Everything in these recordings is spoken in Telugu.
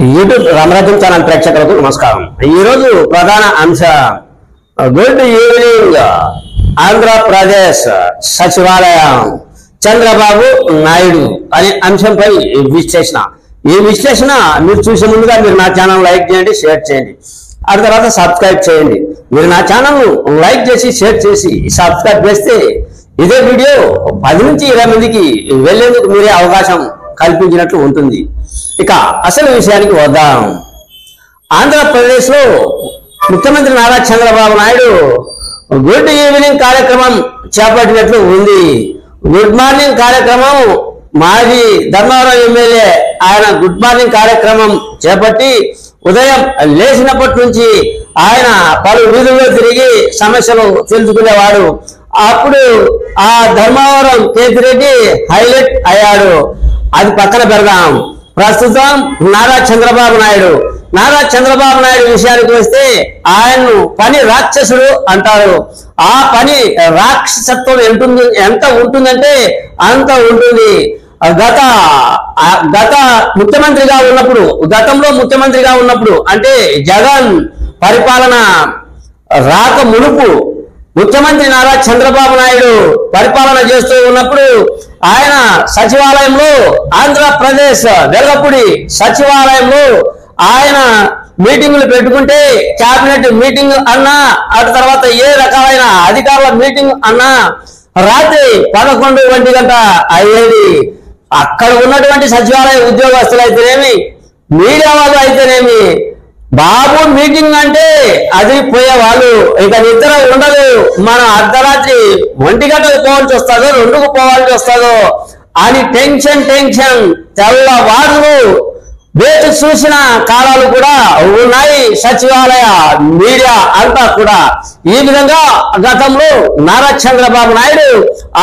యూట్యూబ్ రామరాజ్యం ఛానల్ ప్రేక్షకులకు నమస్కారం। ఈ రోజు ప్రధాన అంశ గుడ్ ఈవినింగ్ ఆంధ్రప్రదేశ్ సచివాలయం చంద్రబాబు నాయుడు అనే అంశంపై విశ్లేషణ। ఈ విశ్లేషణ మీరు చూసే ముందుగా మీరు నా ఛానల్ లైక్ చేయండి, షేర్ చేయండి, ఆ తర్వాత సబ్స్క్రైబ్ చేయండి। మీరు నా ఛానల్ లైక్ చేసి షేర్ చేసి సబ్స్క్రైబ్ చేస్తే ఇదే వీడియో 10 నుంచి 20 మందికి వెళ్లేందుకు మీరే అవకాశం కల్పించినట్లు ఉంటుంది। ఇక అసలు విషయానికి వద్దాం। ఆంధ్రప్రదేశ్ లో ముఖ్యమంత్రి నారా చంద్రబాబు నాయుడు గుడ్ ఈవినింగ్ కార్యక్రమం చేపట్టినట్లు ఉంది। గుడ్ మార్నింగ్ కార్యక్రమం మాజీ ధర్మవరం ఎమ్మెల్యే ఆయన గుడ్ మార్నింగ్ కార్యక్రమం చేపట్టి ఉదయం లేచినప్పటి నుంచి ఆయన పలు వీధుల్లో తిరిగి సమస్యలు తెలుసుకునేవాడు। అప్పుడు ఆ ధర్మవరం కేతిరెడ్డి హైలైట్ అయ్యాడు। అది పక్కన పెడదాం। ప్రస్తుతం నారా చంద్రబాబు నాయుడు విషయానికి వస్తే ఆయన్ను పని రాక్షసుడు అంటారు। ఆ పని రాక్షసత్వం ఎంత ఉంటుందంటే అంత ఉంటుంది। గతంలో ముఖ్యమంత్రిగా ఉన్నప్పుడు అంటే జగన్ పరిపాలన రాక మునుపు ముఖ్యమంత్రి నారా చంద్రబాబు నాయుడు పరిపాలన చేస్తూ ఉన్నప్పుడు ఆయన సచివాలయంలో ఆంధ్రప్రదేశ్ వెలగపూడి సచివాలయంలో ఆయన మీటింగులు పెట్టుకుంటే క్యాబినెట్ మీటింగ్ అన్నా అటు తర్వాత ఏ రకమైన అధికారుల మీటింగ్ అన్నా రాత్రి 11 గంట అయ్యేది। అక్కడ ఉన్నటువంటి సచివాలయ ఉద్యోగస్తులు అయితేనేమి, మీడియా వాళ్ళు అయితేనేమి, బాబు మీటింగ్ అంటే అది పోయేవాళ్ళు, ఇక నిద్ర ఉండదు, మనం అర్ధరాత్రి 1 గంటకు పోవాల్సి వస్తుందో 2కు పోవాల్సి వస్తుందో అని టెన్షన్ తెల్లవారులు వేచి చూసిన కాలాలు కూడా ఉన్నాయి సచివాలయ మీడియా అంతా కూడా। ఈ విధంగా గతంలో నారా చంద్రబాబు నాయుడు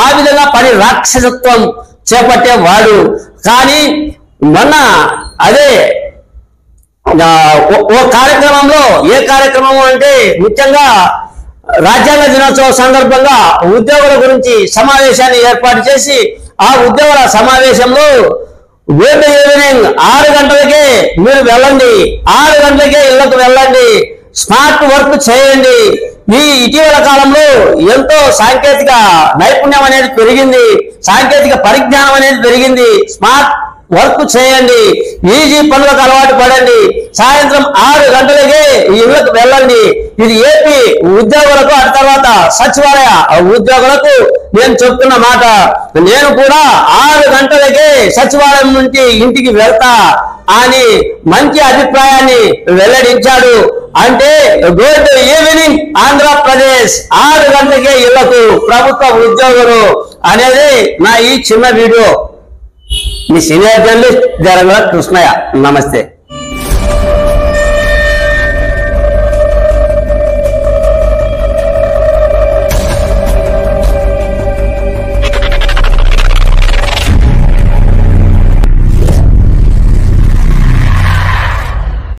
ఆ విధంగా పని రాక్షసత్వం చేపట్టేవాడు। కానీ మొన్న అదే ఓ కార్యక్రమంలో, ఏ కార్యక్రమం అంటే ముఖ్యంగా రాజ్యాంగ దినోత్సవం సందర్భంగా ఉద్యోగుల గురించి సమావేశాన్ని ఏర్పాటు చేసి ఆ ఉద్యోగుల సమావేశంలో గుడ్ ఈవినింగ్ 6 గంటలకే మీరు వెళ్ళండి, 6 గంటలకే ఇళ్లకు వెళ్ళండి, స్మార్ట్ వర్క్ చేయండి। ఈ ఇటీవల కాలంలో ఎంతో సాంకేతిక నైపుణ్యం అనేది పెరిగింది, సాంకేతిక పరిజ్ఞానం అనేది పెరిగింది, స్మార్ట్ వర్క్ చేయండి, ఈజీ పనులకు అలవాటు పడండి, సాయంత్రం 6 గంటలకే ఇళ్లకు వెళ్ళండి। ఇది ఏపీ ఉద్యోగులకు, ఆ తర్వాత సచివాలయ ఉద్యోగులకు నేను చెప్తున్న మాట। నేను కూడా 6 గంటలకే సచివాలయం నుంచి ఇంటికి వెళ్తా అని మంచి అభిప్రాయాన్ని వెల్లడించాడు। అంటే గుడ్ ఈవినింగ్ ఆంధ్రప్రదేశ్ 6 గంటలకే ఇళ్లకు ప్రభుత్వ ఉద్యోగులు అనేది నా ఈ చిన్న వీడియో। మీ సీనియర్ జర్నలిస్ట్ జరగల కృష్ణయ్య, నమస్తే।